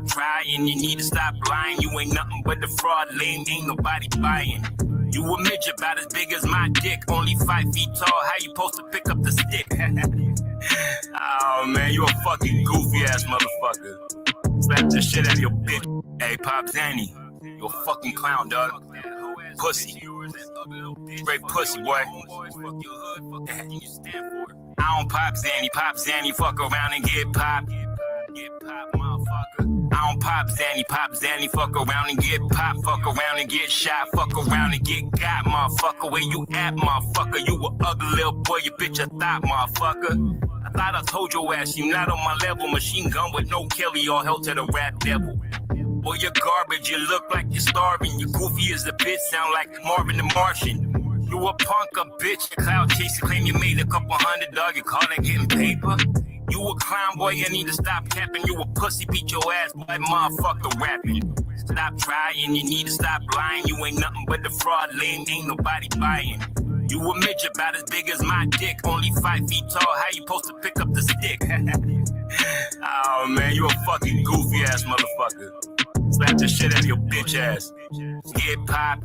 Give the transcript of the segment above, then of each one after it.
Stop trying, you need to stop lying. You ain't nothing but the fraud lame, ain't nobody buying. You a midget about as big as my dick, only 5 feet tall, how you supposed to pick up the stick? Oh man, you a fucking goofy ass motherfucker. Slap the shit out of your bitch. Hey, Pop Zanny, you a fucking clown, dog. Pussy. Straight pussy, boy. I don't pop Zanny, fuck around and get popped. Get popped, motherfucker. I don't pop Zanny, fuck around and get popped. Fuck around and get shot, fuck around and get got, motherfucker. Where you at, motherfucker? You a ugly little boy, you bitch a thought, motherfucker. I thought I told your ass you not on my level. Machine gun with no Kelly, all hell to the rap devil. Boy, you're garbage, you look like you're starving. You goofy as a bitch, sound like Marvin the Martian. You a punk, a bitch, a cloud chaser, claim you made a couple $100, dog, you call that getting paper? You a clown, boy, you need to stop capping. You a pussy, beat your ass, boy, motherfucker rapping. Stop trying, you need to stop lying. You ain't nothing but the fraud lame, ain't nobody buying. You a midget about as big as my dick, only 5 feet tall, how you supposed to pick up the stick? Oh man, you a fucking goofy ass motherfucker. Slap the shit out of your bitch ass. Get popped,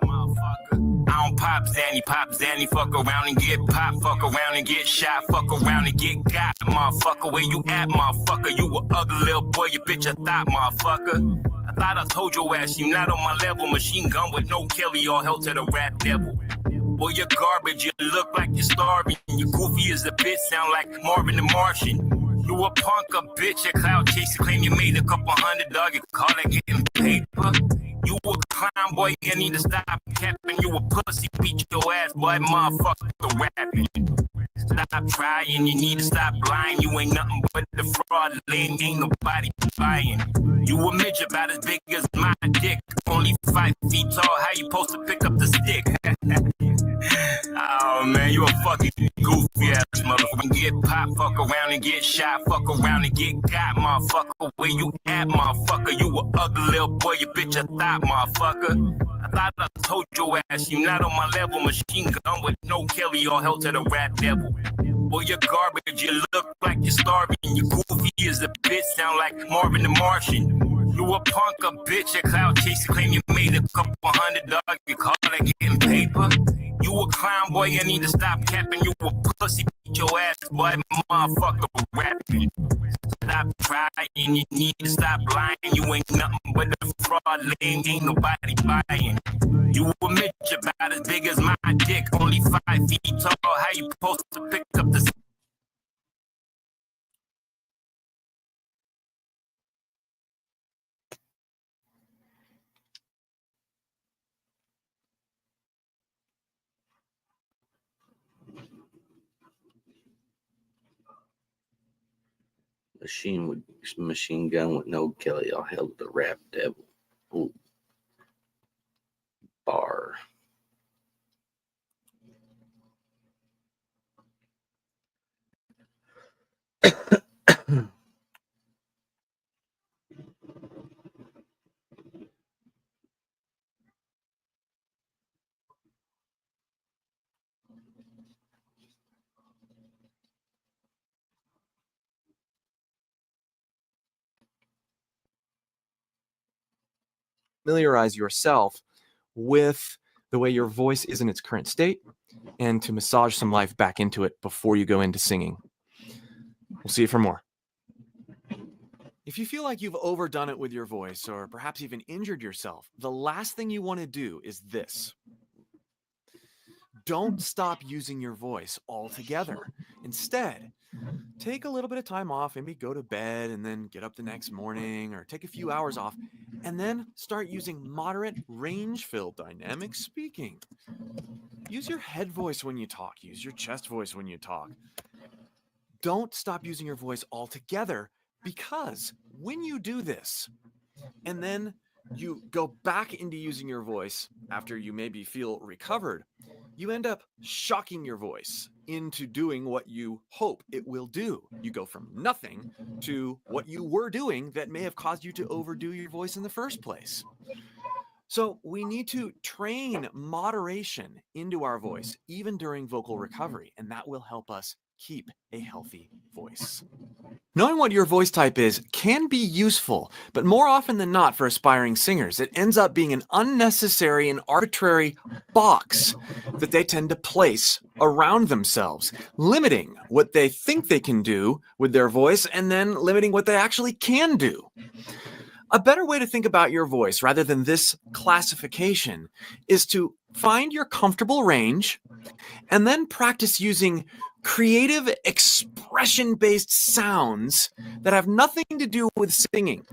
motherfucker. I don't pop Zanny, fuck around and get popped, fuck around and get shot, fuck around and get got, motherfucker. Where you at, motherfucker? You a ugly little boy, you bitch a thought, motherfucker. I thought I told your ass you not on my level. Machine gun with no Kelly, all hell to the rap devil. Boy, you're garbage, you look like you're starving. You goofy as a bitch, sound like Marvin the Martian. You a punk, a bitch, a cloud chaser, claim you made a couple $100, dog, you call that getting paper? You a clown, boy, you need to stop capping. You a pussy, beat your ass, boy, motherfucker rapping. Stop trying, you need to stop lying. You ain't nothing but the fraud lame, ain't nobody buying. You a midget about as big as my dick, only 5 feet tall, how you supposed to pick up the stick? Oh man, you a fucking goofy ass motherfucker. Get popped, fuck around and get shot, fuck around and get got, motherfucker. Where you at, motherfucker? You a ugly little boy, you bitch a thought, motherfucker. I thought I told your ass you not on my level. Machine gun with no Kelly, all hell to the rap devil. Boy, you're garbage, you look like you're starving. You goofy as a bitch, sound like Marvin the Martian. You a punk, a bitch, a cloud chaser, claim you made a couple $100, dog, you call that getting paper? You a clown, boy, you need to stop capping. You a pussy, beat your ass, boy, motherfucker rapping. Stop trying, you need to stop lying. You ain't nothing but the fraud lame, ain't nobody buying. You a midget about as big as my dick, only 5 feet tall, how you supposed to pick up the... Machine gun with no Kelly, all hell to the rap devil. Ooh. Bar. Familiarize yourself with the way your voice is in its current state and to massage some life back into it before you go into singing. We'll see you for more. If you feel like you've overdone it with your voice or perhaps even injured yourself, the last thing you want to do is this. Don't stop using your voice altogether. Instead, take a little bit of time off, maybe go to bed and then get up the next morning, or take a few hours off and then start using moderate range-filled dynamic speaking. Use your head voice when you talk. Use your chest voice when you talk. Don't stop using your voice altogether, because when you do this and then you go back into using your voice after you maybe feel recovered, you end up shocking your voice into doing what you hope it will do. You go from nothing to what you were doing that may have caused you to overdo your voice in the first place. So we need to train moderation into our voice, even during vocal recovery, and that will help us keep a healthy voice. Knowing what your voice type is can be useful, but more often than not for aspiring singers, it ends up being an unnecessary and arbitrary box that they tend to place around themselves, limiting what they think they can do with their voice and then limiting what they actually can do. A better way to think about your voice, rather than this classification, is to find your comfortable range and then practice using creative expression-based sounds that have nothing to do with singing.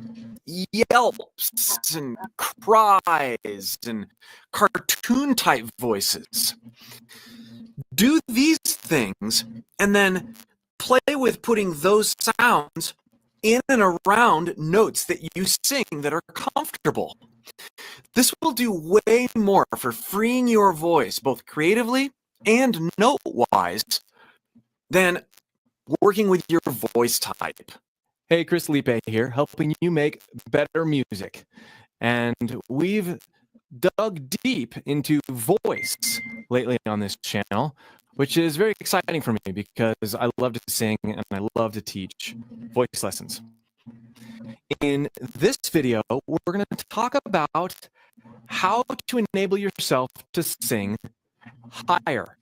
Yelps and cries and cartoon-type voices. Do these things and then play with putting those sounds in and around notes that you sing that are comfortable. This will do way more for freeing your voice, both creatively and note-wise, than working with your voice type. Hey, Chris Lipe here, helping you make better music. And we've dug deep into voice lately on this channel, which is very exciting for me because I love to sing and I love to teach voice lessons. In this video, we're going to talk about how to enable yourself to sing higher.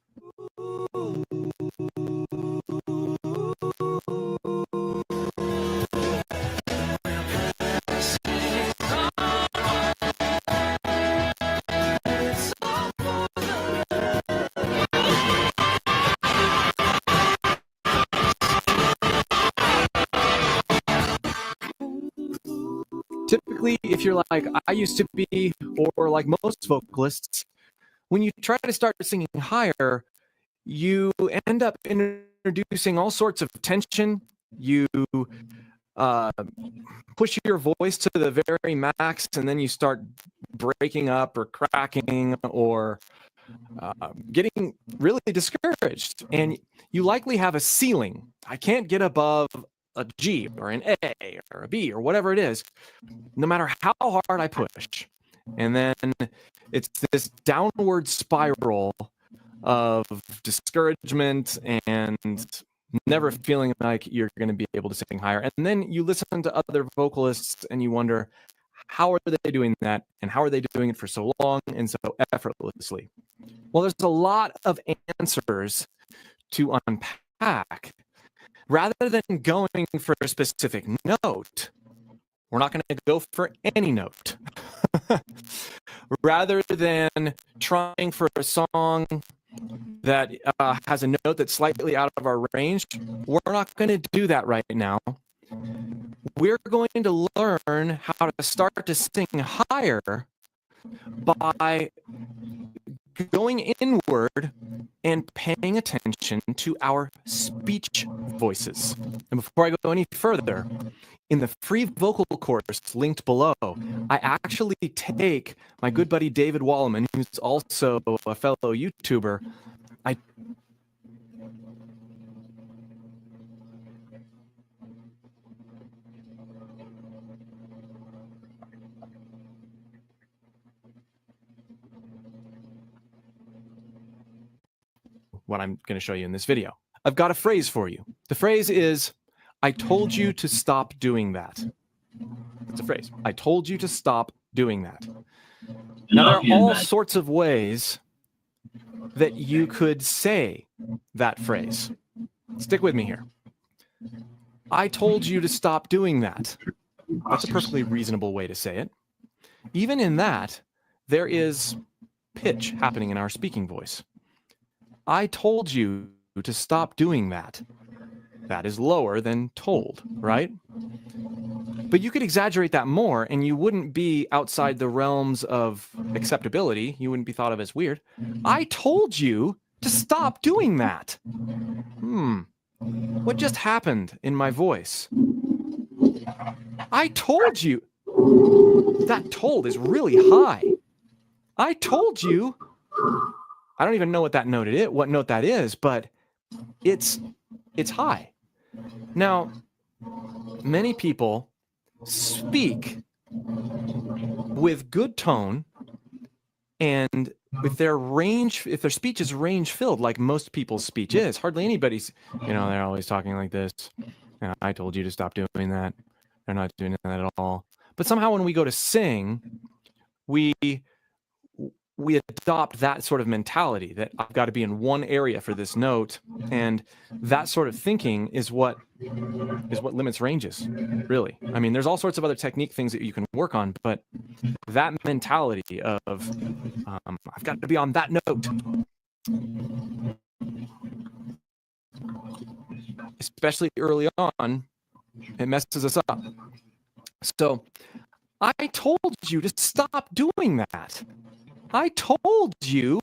Typically, if you're like I used to be, or like most vocalists, when you try to start singing higher, you end up introducing all sorts of tension. You push your voice to the very max, and then you start breaking up or cracking or getting really discouraged. And you likely have a ceiling. I can't get above a G or an A or a B or whatever it is, no matter how hard I push. And then it's this downward spiral of discouragement and never feeling like you're going to be able to sing higher. And then you listen to other vocalists and you wonder, how are they doing that? And how are they doing it for so long and so effortlessly? Well, there's a lot of answers to unpack. Rather than going for a specific note, we're not going to go for any note. Rather than trying for a song that has a note that's slightly out of our range, we're not going to do that right now. We're going to learn how to start to sing higher by going inward and paying attention to our speech voices. And before I go any further, in the free vocal course linked below, I actually take my good buddy David Walleman, who's also a fellow YouTuber. What I'm going to show you in this video. I've got a phrase for you. The phrase is, I told you to stop doing that. It's a phrase. I told you to stop doing that. Now, there are all sorts of ways that you could say that phrase. Stick with me here. I told you to stop doing that. That's a perfectly reasonable way to say it. Even in that, there is pitch happening in our speaking voice. I told you to stop doing that. That is lower than told, right? But you could exaggerate that more and you wouldn't be outside the realms of acceptability. You wouldn't be thought of as weird. I told you to stop doing that. What just happened in my voice? I told you. That told is really high. I told you. I don't even know what note that is, but it's high. Now, many people speak with good tone and if their speech is range filled, like most people's speech is, hardly anybody's, they're always talking like this. I told you to stop doing that. They're not doing that at all. But somehow when we go to sing, we adopt that sort of mentality that I've got to be in one area for this note, and that sort of thinking is what limits ranges, really. I mean, there's all sorts of other technique things that you can work on, but that mentality of I've got to be on that note, especially early on, it messes us up. So I told you to stop doing that. I told you.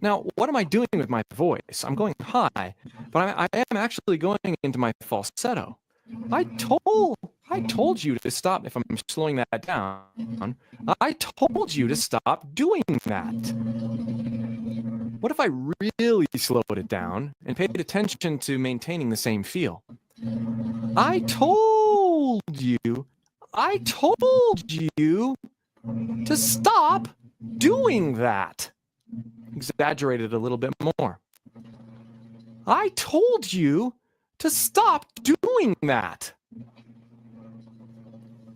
Now, what am I doing with my voice? I'm going high, but I am actually going into my falsetto. I told you to stop. If I'm slowing that down, I told you to stop doing that. What if I really slowed it down and paid attention to maintaining the same feel? I told you to stop doing that. Exaggerated a little bit more. I told you to stop doing that.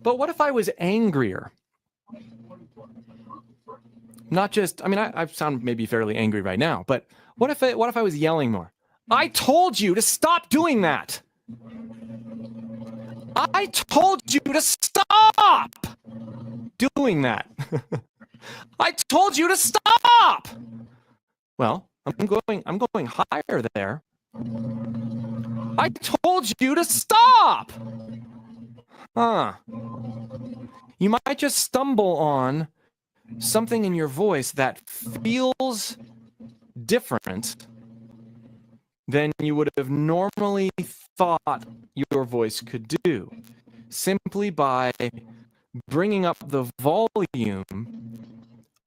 But what if I was angrier? Not just, I sound maybe fairly angry right now, but what if I was yelling more? I told you to stop doing that. I told you to stop doing that. I told you to stop. Well, I'm going higher there. I told you to stop. You might just stumble on something in your voice that feels different than you would have normally thought your voice could do, simply by bringing up the volume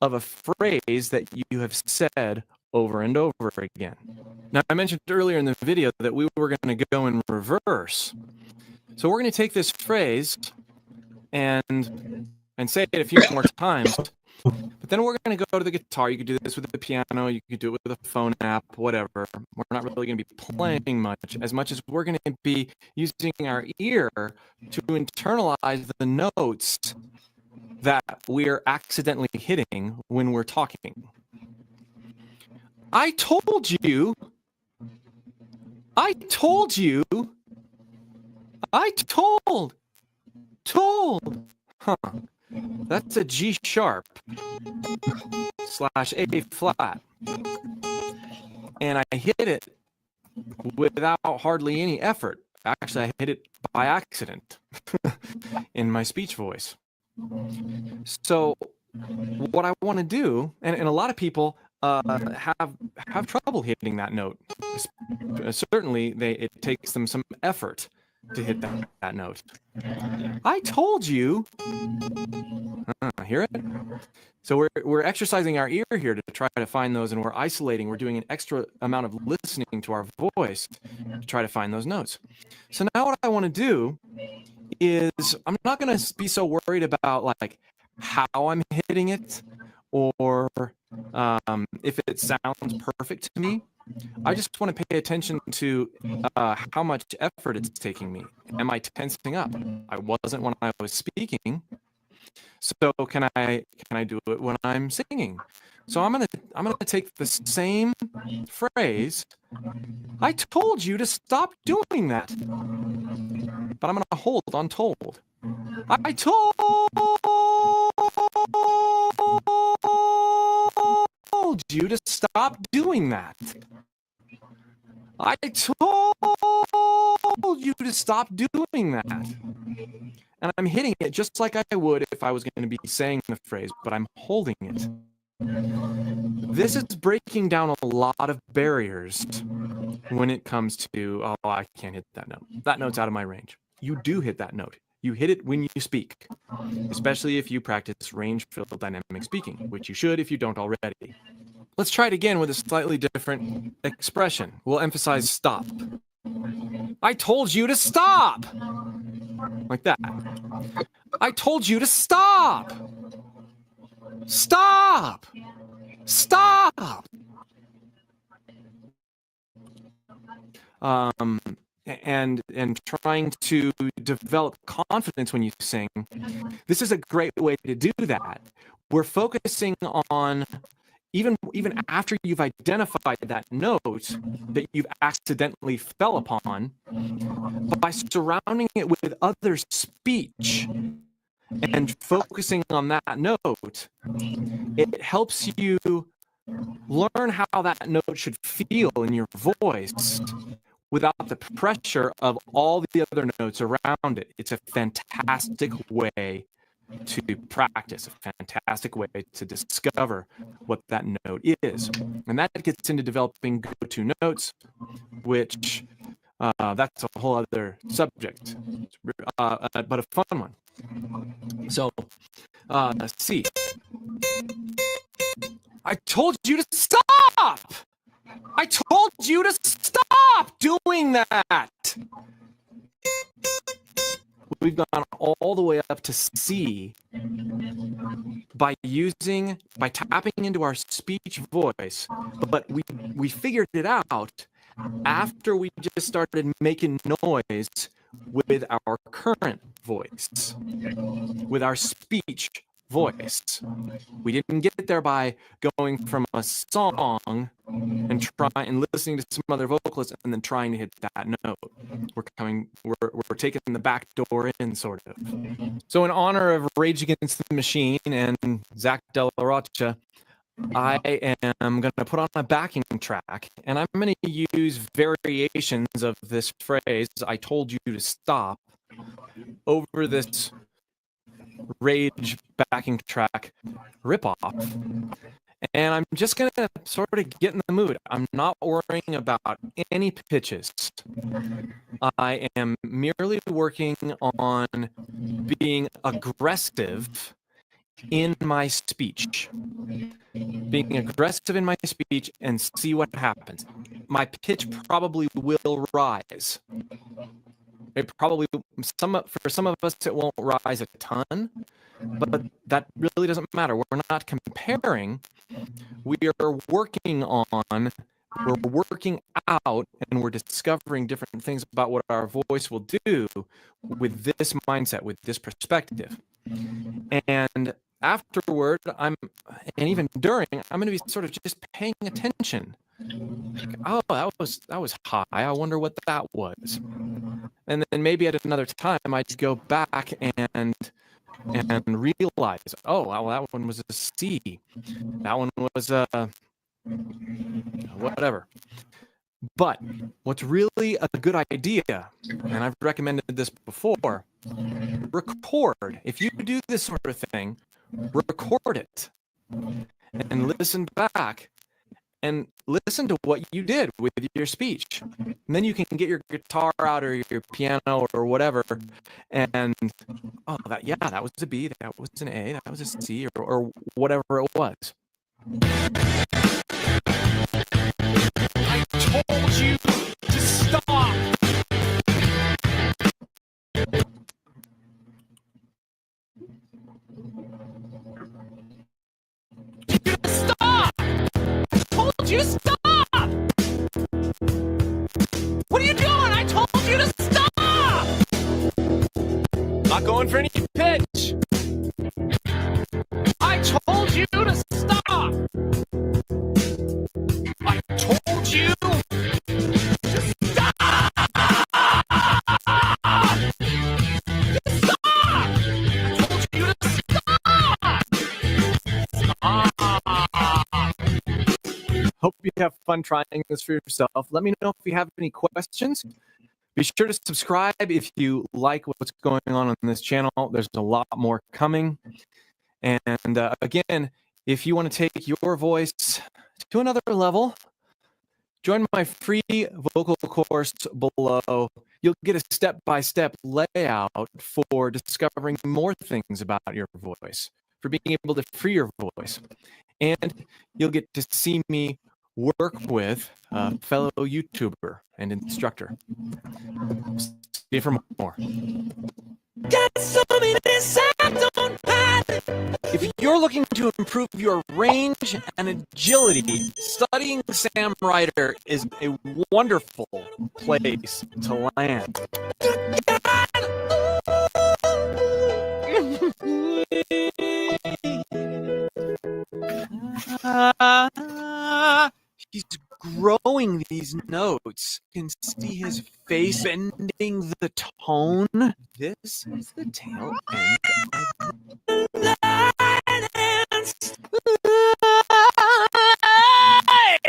of a phrase that you have said over and over again. Now, I mentioned earlier in the video that we were going to go in reverse. So we're going to take this phrase and say it a few more times. But then we're going to go to the guitar. You could do this with the piano. You could do it with a phone app, whatever. We're not really going to be playing much as we're going to be using our ear to internalize the notes that we're accidentally hitting when we're talking. I told you. That's a G sharp / A flat. And I hit it without hardly any effort. Actually, I hit it by accident in my speech voice. So what I want to do, and a lot of people have trouble hitting that note. Certainly, it takes them some effort to hit that note. I told you. Hear it? So we're exercising our ear here to try to find those, and we're isolating. We're doing an extra amount of listening to our voice to try to find those notes. So now what I want to do is I'm not going to be so worried about like how I'm hitting it or if it sounds perfect to me. I just want to pay attention to how much effort it's taking me. Am I tensing up? I wasn't when I was speaking. So can I do it when I'm singing? So I'm gonna take the same phrase. I told you to stop doing that, but I'm gonna hold on told. I told you to stop doing that. I told you to stop doing that. And I'm hitting it just like I would if I was going to be saying the phrase, but I'm holding it. This is breaking down a lot of barriers when it comes to, oh, I can't hit that note. That note's out of my range. You do hit that note. You hit it when you speak, especially if you practice range-filled dynamic speaking, which you should if you don't already. Let's try it again with a slightly different expression. We'll emphasize stop. I told you to stop. Like that. I told you to stop. Stop. Stop. And trying to develop confidence when you sing. This is a great way to do that. We're focusing on even after you've identified that note that you've accidentally fell upon, by surrounding it with other speech and focusing on that note, it helps you learn how that note should feel in your voice without the pressure of all the other notes around it. It's a fantastic way to practice, a fantastic way to discover what that note is. And that gets into developing go-to notes, which that's a whole other subject, but a fun one. So, C. I told you to stop! I told you to stop doing that! We've gone all the way up to C by tapping into our speech voice, but we figured it out after we just started making noise with our current voice, with our speech voice. We didn't get there by going from a song and listening to some other vocalists and then trying to hit that note. We're taking the back door in, sort of. So in honor of Rage Against the Machine and Zach De La Rocha, I am going to put on a backing track, and I'm going to use variations of this phrase, I told you to stop, over this Rage backing track ripoff. And I'm just going to sort of get in the mood. I'm not worrying about any pitches. I am merely working on being aggressive in my speech. Being aggressive in my speech and see what happens. My pitch probably will rise. It probably, for some of us, it won't rise a ton, but that really doesn't matter. We're not comparing. We're working out, and we're discovering different things about what our voice will do with this mindset, with this perspective. And afterward, and even during, I'm going to be sort of just paying attention. Like, oh, that was high. I wonder what that was. And then maybe at another time, I'd go back and realize, oh, well, that one was a C. That one was a whatever. But what's really a good idea, and I've recommended this before, record. If you do this sort of thing, record it and listen back and listen to what you did with your speech. And then you can get your guitar out or your piano or whatever, and that was a B, that was an A, that was a C, or whatever it was. I told you to stop. Stop! I told you to stop! What are you doing? I told you to stop! Not going for any pitch. I told you to stop! I told you to stop! Hope you have fun trying this for yourself. Let me know if you have any questions. Be sure to subscribe if you like what's going on this channel. There's a lot more coming. And again, if you want to take your voice to another level, join my free vocal course below. You'll get a step-by-step layout for discovering more things about your voice, for being able to free your voice. And you'll get to see me work with a fellow YouTuber and instructor. See you for more. If you're looking to to improve your range and agility, studying Sam Ryder is a wonderful place to land. He's growing these notes. You can see his face bending the tone. This is the tail end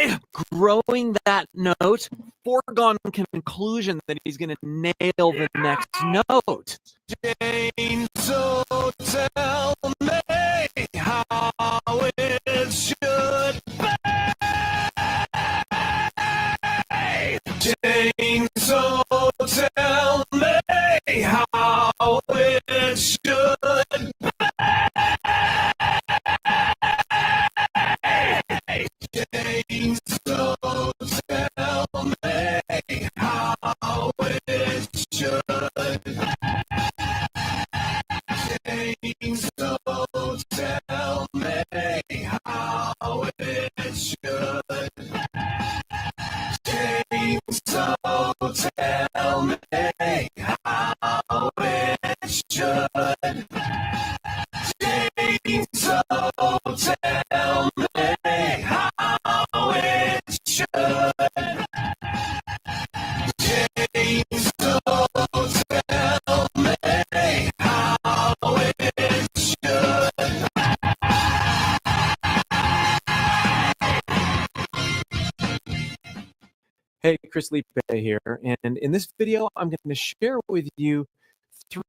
of growing that note. Foregone conclusion that he's going to nail the next note. Jane, so tell me how it should be. Jane, so tell me how it should be. Jane, so tell me how it should be. Jane, so tell me how it should be. Jane, so tell me how it should be. Jane, so tell me how it should be. Jane, so tell me how it should be. Hey, Chris Lipe here, and in this video, I'm going to share with you three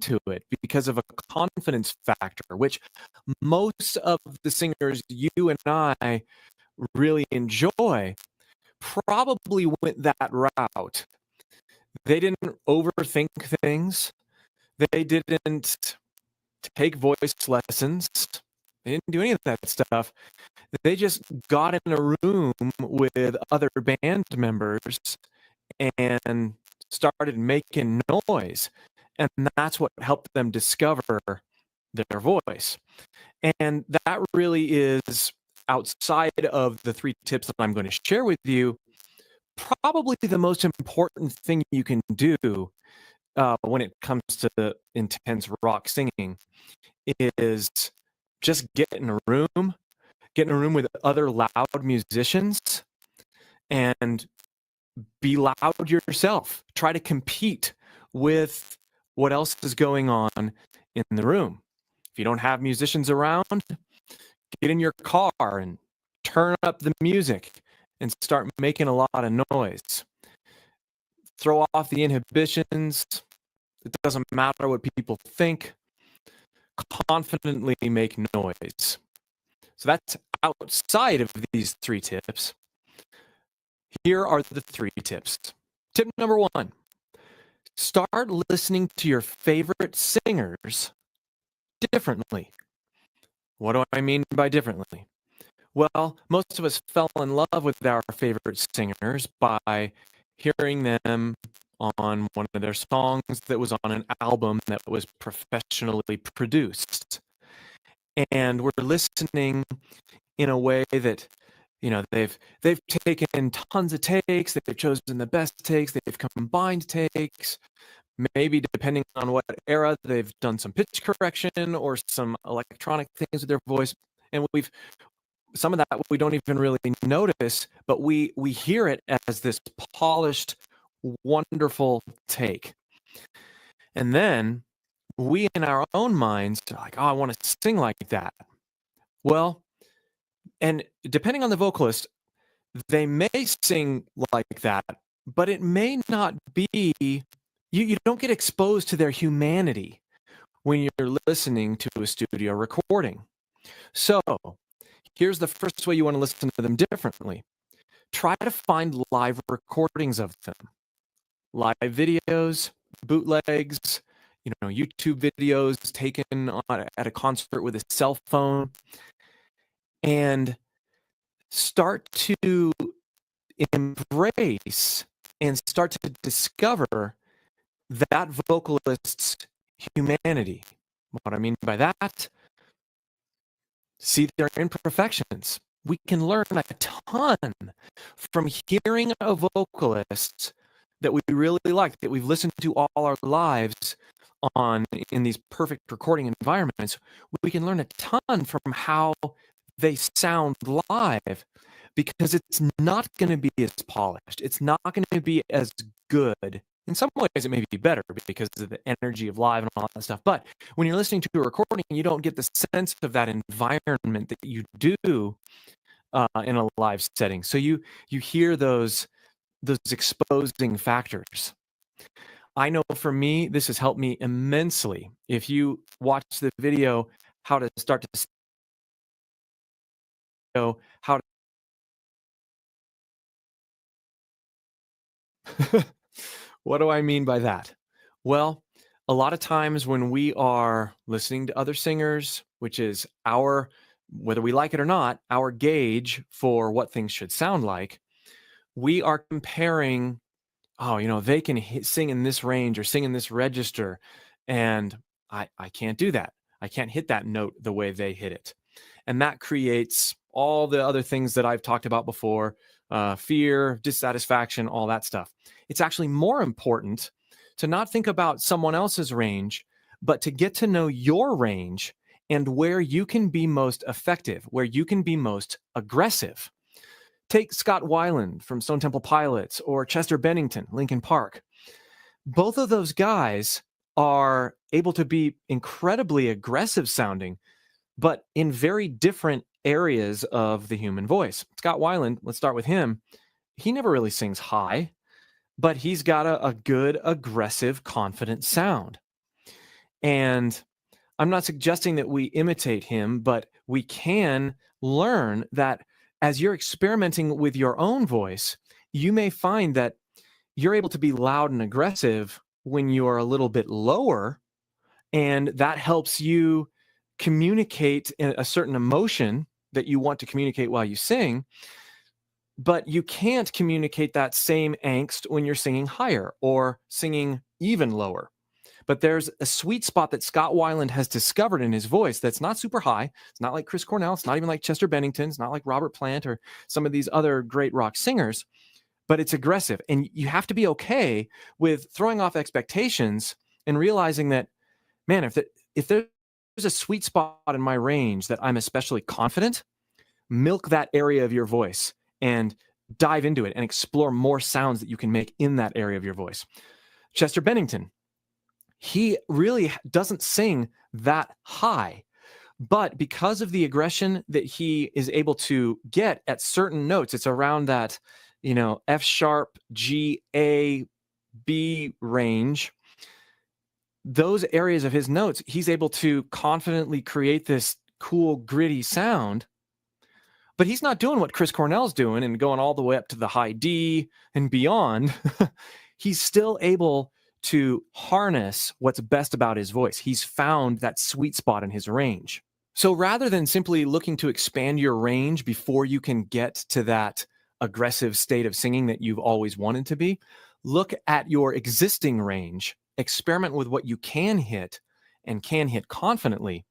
to it because of a confidence factor, which most of the singers you and I really enjoy probably went that route. They didn't overthink things. They didn't take voice lessons. They didn't do any of that stuff. They just got in a room with other band members and started making noise. And that's what helped them discover their voice. And that really is, outside of the 3 tips that I'm going to share with you, probably the most important thing you can do when it comes to intense rock singing is just get in a room with other loud musicians and be loud yourself. Try to compete with what else is going on in the room. If you don't have musicians around, get in your car and turn up the music and start making a lot of noise. Throw off the inhibitions. It doesn't matter what people think. Confidently make noise. So that's outside of these 3 tips. Here are the 3 tips. Tip number 1, start listening to your favorite singers differently. What do I mean by differently? Well, most of us fell in love with our favorite singers by hearing them on one of their songs that was on an album that was professionally produced. And we're listening in a way that, you know, they've taken tons of takes, they've chosen the best takes, they've combined takes. Maybe depending on what era, they've done some pitch correction or some electronic things with their voice. And some of that we don't even really notice, but we hear it as this polished, wonderful take. And then we in our own minds are like, oh, I want to sing like that. Well, and depending on the vocalist, they may sing like that, but it may not be, you don't get exposed to their humanity when you're listening to a studio recording. So here's the first way you want to listen to them differently. Try to find live recordings of them. Live videos, bootlegs, YouTube videos taken at a concert with a cell phone, and start to embrace and start to discover that vocalist's humanity. What I mean by that, see their imperfections. We can learn a ton from hearing a vocalist that we really like, that we've listened to all our lives in these perfect recording environments. We can learn a ton from how they sound live, because it's not going to be as polished. It's not going to be as good. In some ways, it may be better because of the energy of live and all that stuff. But when you're listening to a recording, you don't get the sense of that environment that you do in a live setting. So you hear those exposing factors. I know for me, this has helped me immensely. If you watch the video, how to start to know how to what do I mean by that? Well, a lot of times when we are listening to other singers, which is our, whether we like it or not, our gauge for what things should sound like, we are comparing, oh, they can sing in this range or sing in this register, and I can't do that. I can't hit that note the way they hit it. And that creates all the other things that I've talked about before, fear, dissatisfaction, all that stuff. It's actually more important to not think about someone else's range, but to get to know your range and where you can be most effective, where you can be most aggressive. Take Scott Weiland from Stone Temple Pilots or Chester Bennington, Linkin Park. Both of those guys are able to be incredibly aggressive sounding, but in very different areas of the human voice. Scott Weiland, let's start with him. He never really sings high, but he's got a good, aggressive, confident sound. And I'm not suggesting that we imitate him, but we can learn that as you're experimenting with your own voice, you may find that you're able to be loud and aggressive when you're a little bit lower, and that helps you communicate a certain emotion that you want to communicate while you sing. But you can't communicate that same angst when you're singing higher or singing even lower. But there's a sweet spot that Scott Weiland has discovered in his voice that's not super high. It's not like Chris Cornell. It's not even like Chester Bennington. It's not like Robert Plant or some of these other great rock singers, but it's aggressive. And you have to be okay with throwing off expectations and realizing that, man, if there's a sweet spot in my range that I'm especially confident, milk that area of your voice and dive into it and explore more sounds that you can make in that area of your voice. Chester Bennington, he really doesn't sing that high, but because of the aggression that he is able to get at certain notes, it's around that, F sharp, G, A, B range. Those areas of his notes, he's able to confidently create this cool, gritty sound. But he's not doing what Chris Cornell's doing and going all the way up to the high D and beyond. He's still able to harness what's best about his voice. He's found that sweet spot in his range. So rather than simply looking to expand your range before you can get to that aggressive state of singing that you've always wanted to be, look at your existing range, experiment with what you can hit and can hit confidently,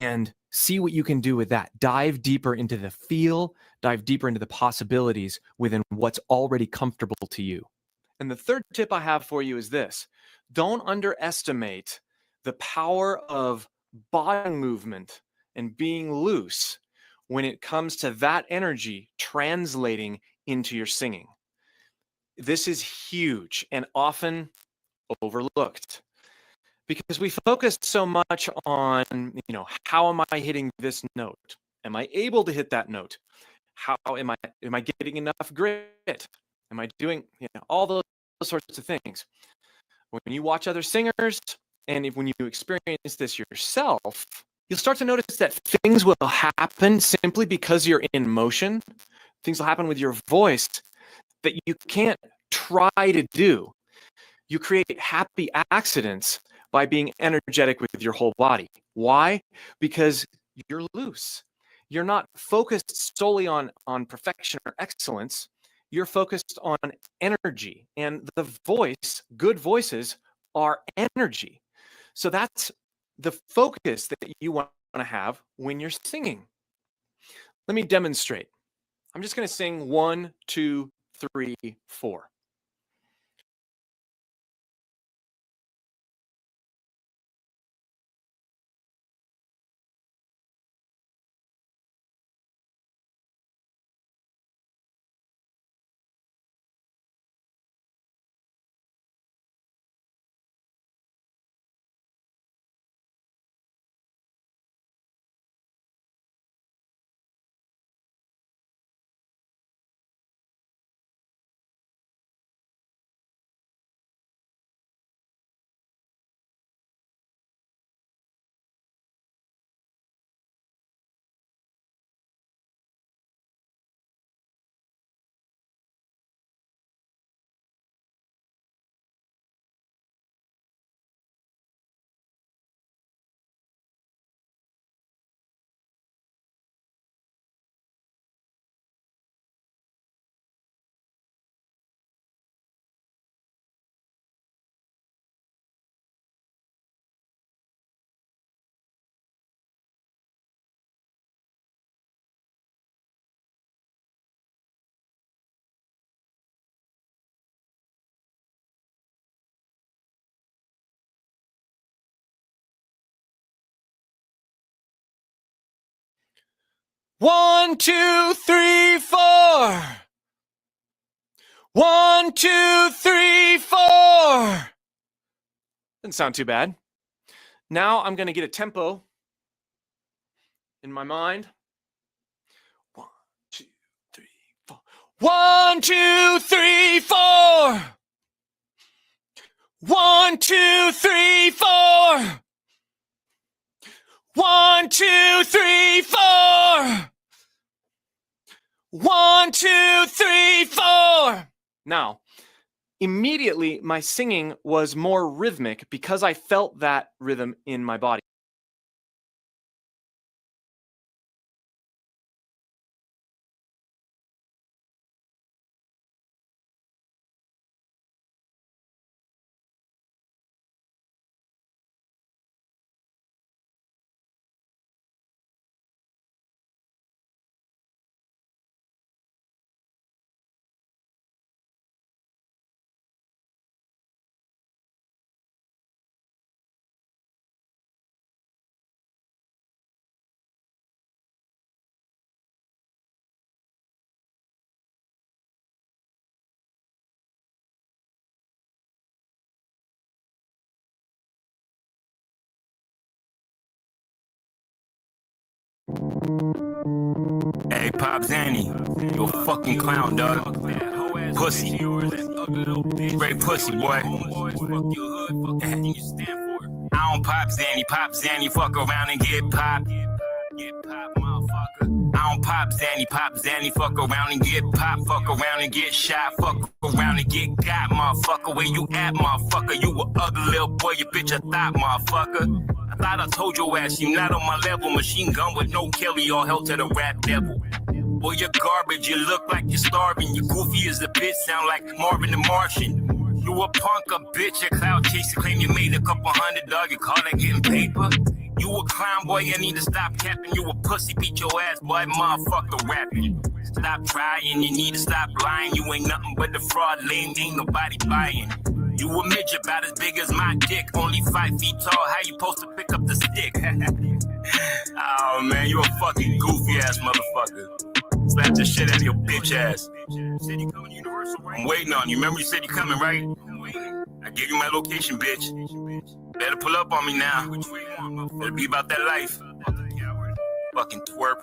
and see what you can do with that. Dive deeper into the feel, dive deeper into the possibilities within what's already comfortable to you. And the third tip I have for you is this: don't underestimate the power of body movement and being loose when it comes to that energy translating into your singing. This is huge and often overlooked, because we focus so much on, how am I hitting this note? Am I able to hit that note? How am I getting enough grit? Am I doing, all those sorts of things? When you watch other singers and when you experience this yourself, you'll start to notice that things will happen simply because you're in motion. Things will happen with your voice that you can't try to do. You create happy accidents by being energetic with your whole body. Why? Because you're loose. You're not focused solely on perfection or excellence. you're focused on energy, and the voice, good voices are energy. So that's the focus that you want to have when you're singing. Let me demonstrate. I'm just going to sing 1, 2, 3, 4. One, two, three, four. 1, 2, 3, 4. Doesn't sound too bad. Now I'm going to get a tempo in my mind. 1, 2, 3, 4. 1, 2, 3, 4. 1, 2, 3, 4. 1, 2, 3, 4. 1, 2, 3, 4. Now, immediately my singing was more rhythmic because I felt that rhythm in my body. Hey, Pop Zanny, you a fucking clown, dog. Pussy. Great pussy, boy. I don't pop Zanny, fuck around and get popped. Get popped, motherfucker. I don't pop Zanny, fuck around and get popped. Fuck around and get shot, fuck around and get got, motherfucker. Where you at, motherfucker? You a ugly little boy, you bitch a thought, motherfucker. I thought I told your ass you not on my level. Machine gun with no Kelly, all hell to the rap devil. Boy, you're garbage, you look like you're starving. You goofy as a bitch, sound like Marvin the Martian. You a punk, a bitch, a cloud chaser. Claim you made a couple hundred, dog, you call that getting paper? You a clown, boy, you need to stop capping. You a pussy, beat your ass, boy, motherfucker rapping. Stop trying, you need to stop lying. You ain't nothing but the fraud lame, ain't nobody buying. You a midget about as big as my dick, only 5 feet tall, how you supposed to pick up the stick? Oh man, you a fucking goofy ass motherfucker. Slap the shit out of your bitch ass. I'm waiting on you, remember you said you coming, right? I gave you my location, bitch. Better pull up on me now. Better be about that life. Fucking twerp.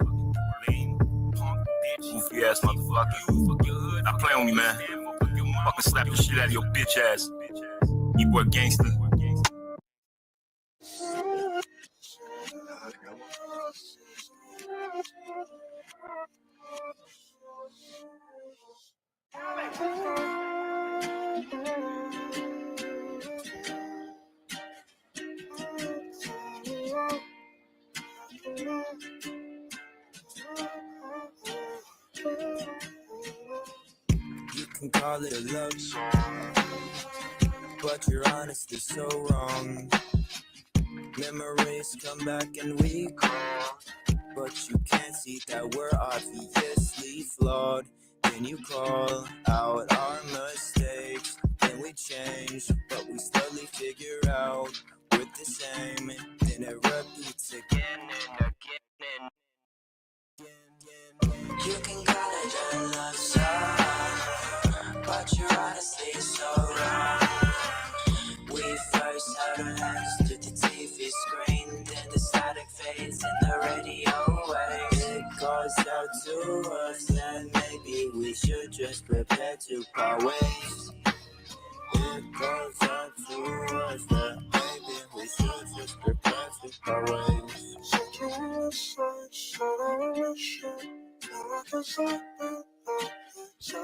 Goofy ass motherfucker. Stop playing with me, man. Fucking slap the shit out of your bitch ass. You boy gangster. can call it a love song, but you're honestly so wrong. Memories come back and we call, but you can't see that we're obviously flawed. Then you call out our mistakes, then we change, but we slowly figure out we're the same. Then it repeats again and again and again. You can call it a love song, but you're honestly so wrong. We first held our hands to the TV screen, then the static fades and the radio waves. It goes out to us, then maybe we should just prepare to part ways. It goes out to us, then maybe we should just prepare to part ways. So